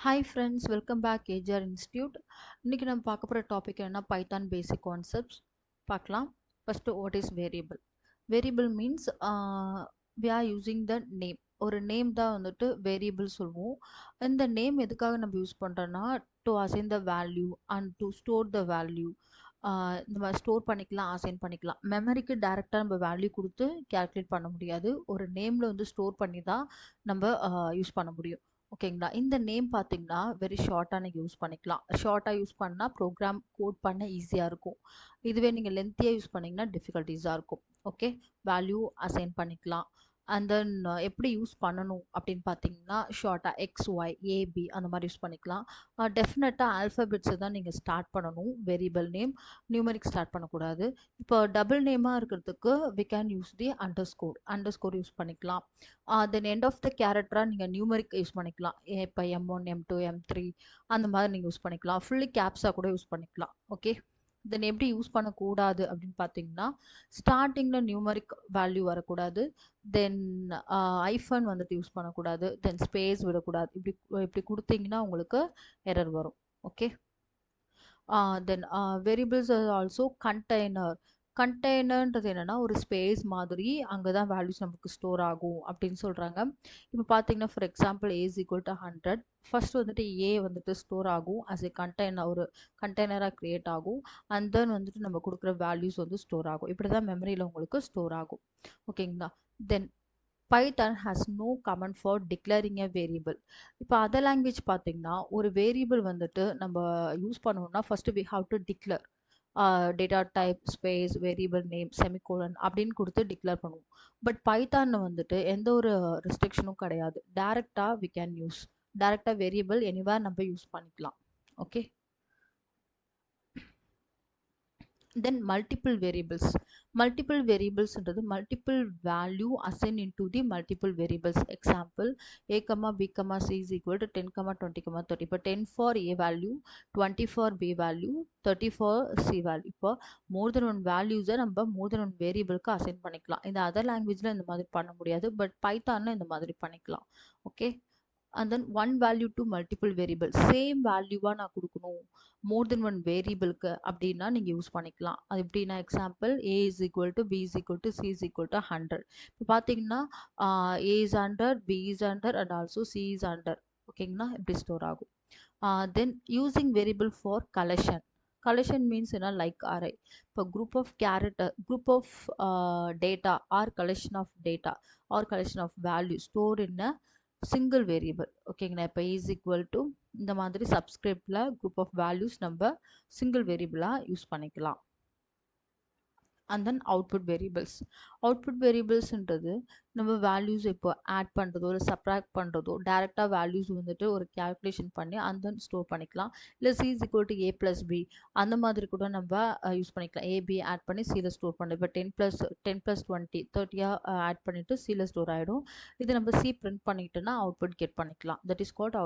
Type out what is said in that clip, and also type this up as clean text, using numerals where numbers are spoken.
Hi friends, welcome back AGR institute. இன்றைக்கி நம்ம பார்க்க போகிற டாபிக் என்னன்னா பைத்தான் பேசிக் கான்செப்ட்ஸ் பார்க்கலாம். First what is variable. Variable means we are using the name. ஒரு நேம் தான் வந்துட்டு வேரியபிள் சொல்லுவோம். இந்த நேம் எதுக்காக நம்ம யூஸ் பண்ணுறோன்னா to assign the value and to store the value. இந்த மாதிரி ஸ்டோர் பண்ணிக்கலாம், அசைன் பண்ணிக்கலாம். மெமரிக்கு டேரெக்டாக நம்ம வேல்யூ கொடுத்து கேல்குலேட் பண்ண முடியாது. ஒரு நேமில் வந்து ஸ்டோர் பண்ணி தான் நம்ம யூஸ் பண்ண முடியும். ஓகேங்களா. இந்த நேம் பார்த்தீங்கன்னா வெரி ஷார்ட்டாக நீங்கள் யூஸ் பண்ணிக்கலாம். ஷார்ட்டாக யூஸ் பண்ணால் ப்ரோக்ராம் கோட் பண்ண ஈஸியாக இருக்கும். இதுவே நீங்கள் லென்த்தியாக யூஸ் பண்ணிங்கன்னா டிஃபிகல்ட்டிஸாக இருக்கும். ஓகே, வேல்யூ அசைன் பண்ணிக்கலாம். அண்ட் தென் எப்படி யூஸ் பண்ணணும் அப்படின்னு பார்த்தீங்கன்னா ஷார்ட்டாக XY AB அந்த மாதிரி யூஸ் பண்ணிக்கலாம். டெஃபினட்டாக ஆல்ஃபபெட்ஸை தான் நீங்கள் ஸ்டார்ட் பண்ணணும். வேரியபிள் நேம் நியூமரிக் ஸ்டார்ட் பண்ணக்கூடாது. இப்போ டபுள் நேமாக இருக்கிறதுக்கு we can use the underscore use பண்ணிக்கலாம். தென் எண்ட் ஆஃப் த கேரக்டராக நீங்கள் நியூமரிக் யூஸ் பண்ணிக்கலாம். இப்போ M1 M2 M3 அந்த மாதிரி நீங்கள் யூஸ் பண்ணிக்கலாம். ஃபுல்லி கேப்ஸாக கூட யூஸ் பண்ணிக்கலாம். ஓகே, தென் எப்படி யூஸ் பண்ணக்கூடாது அப்படின்னு பார்த்தீங்கன்னா ஸ்டார்டிங்கில் நியூமரிக் வேல்யூ வரக்கூடாது. தென் ஐஃபன் வந்துட்டு யூஸ் பண்ணக்கூடாது. தென் ஸ்பேஸ் விடக்கூடாது. இப்படி இப்படி கொடுத்தீங்கன்னா உங்களுக்கு எரர் வரும். ஓகே, தென் வேரியபிள்ஸ் ஆல்சோ கண்டெய்னர்ன்றது என்னென்னா ஒரு ஸ்பேஸ் மாதிரி, அங்கே தான் வேல்யூஸ் நமக்கு ஸ்டோர் ஆகும் அப்படின்னு சொல்கிறாங்க. இப்போ பார்த்தீங்கன்னா for example A is equal to 100. First வந்துட்டு A வந்துட்டு ஸ்டோர் ஆகும் அஸ் ஏ ஒரு கண்டெய்னராக க்ரியேட் ஆகும். அண்ட் தென் வந்துட்டு நம்ம கொடுக்குற வேல்யூஸ் வந்து ஸ்டோர் ஆகும். இப்படி தான் மெமரியில் உங்களுக்கு ஸ்டோர் ஆகும். ஓகேங்களா. Then Python has no command for declaring a variable. இப்போ அதர் லாங்குவேஜ் பார்த்தீங்கன்னா ஒரு வேரியபிள் வந்துட்டு நம்ம யூஸ் பண்ணணும்னா first we have to declare data type space variable name semicolon அப்படின்னு கொடுத்து டிக்ளேர் பண்ணுவோம். பட் பைத்தானில் வந்துட்டு எந்த ஒரு ரெஸ்ட்ரிக்ஷனும் கிடையாது. டேரெக்டாக வி கேன் யூஸ் டேரெக்டாக வேரியபிள் எனிவேர் நம்ம யூஸ் பண்ணிக்கலாம். ஓகே, தென் மல்டிபிள் வேரியபிள்ஸ்ன்றது multiple value assign into the multiple variables. Example A, B, C is equal to 10, 20, 30. இப்போ 10 for A value, 20 for B value, 30 for C value. இப்போ மோர் தென் one வேல்யூஸை நம்ம மோர் தென் one வேரியபிளுக்கு assign பண்ணிக்கலாம். இந்த other லாங்குவேஜில் இந்த மாதிரி பண்ண முடியாது. பட் பைத்தானில் இந்த மாதிரி பண்ணிக்கலாம். Okay, and then one value to multiple variable. Same வேல்யூவாக நான் கொடுக்கணும் மோர் தென் ஒன் வேரியபிளுக்கு அப்படின்னா நீங்கள் யூஸ் பண்ணிக்கலாம். அது எப்படின்னா example A is equal to B is equal to C is equal to 100. இப்போ பார்த்தீங்கன்னா A is 100, B is 100 and also C is 100. ஓகேங்களா, இப்படி ஸ்டோர் ஆகும். Then using variable for collection means என்ன, லைக் அரே. இப்போ group of data or collection of data or collection of value store in a single variable. ஓகேங்களா. இப்போ is equal to இந்த மாதிரி சப்ஸ்கிரிப்டில் குரூப் ஆஃப் வேல்யூஸ் நம்ம single வேரியபிளாக use பண்ணிக்கலாம். அண்ட் தென் அவுட்புட் வேரியபிள்ஸ்ன்றது நம்ம வேல்யூஸ் இப்போ ஆட் பண்ணுறதோ இல்லை சப்ராக்ட் பண்ணுறதோ டேரெக்டாக வேல்யூஸ் வந்துட்டு ஒரு கேல்குலேஷன் பண்ணி அண்ட் தென் ஸ்டோர் பண்ணிக்கலாம். இல்லை C is equal to A plus B அந்த மாதிரி கூட நம்ம யூஸ் பண்ணிக்கலாம். AB ஆட் பண்ணி Cயில் ஸ்டோர் பண்ணி இப்போ 10 + 20 30 ஆட் பண்ணிவிட்டு Cயில் ஸ்டோர் ஆகிடும். இது நம்ம C பிரிண்ட் பண்ணிக்கிட்டோன்னா அவுட்புட் கெட் பண்ணிக்கலாம். That is called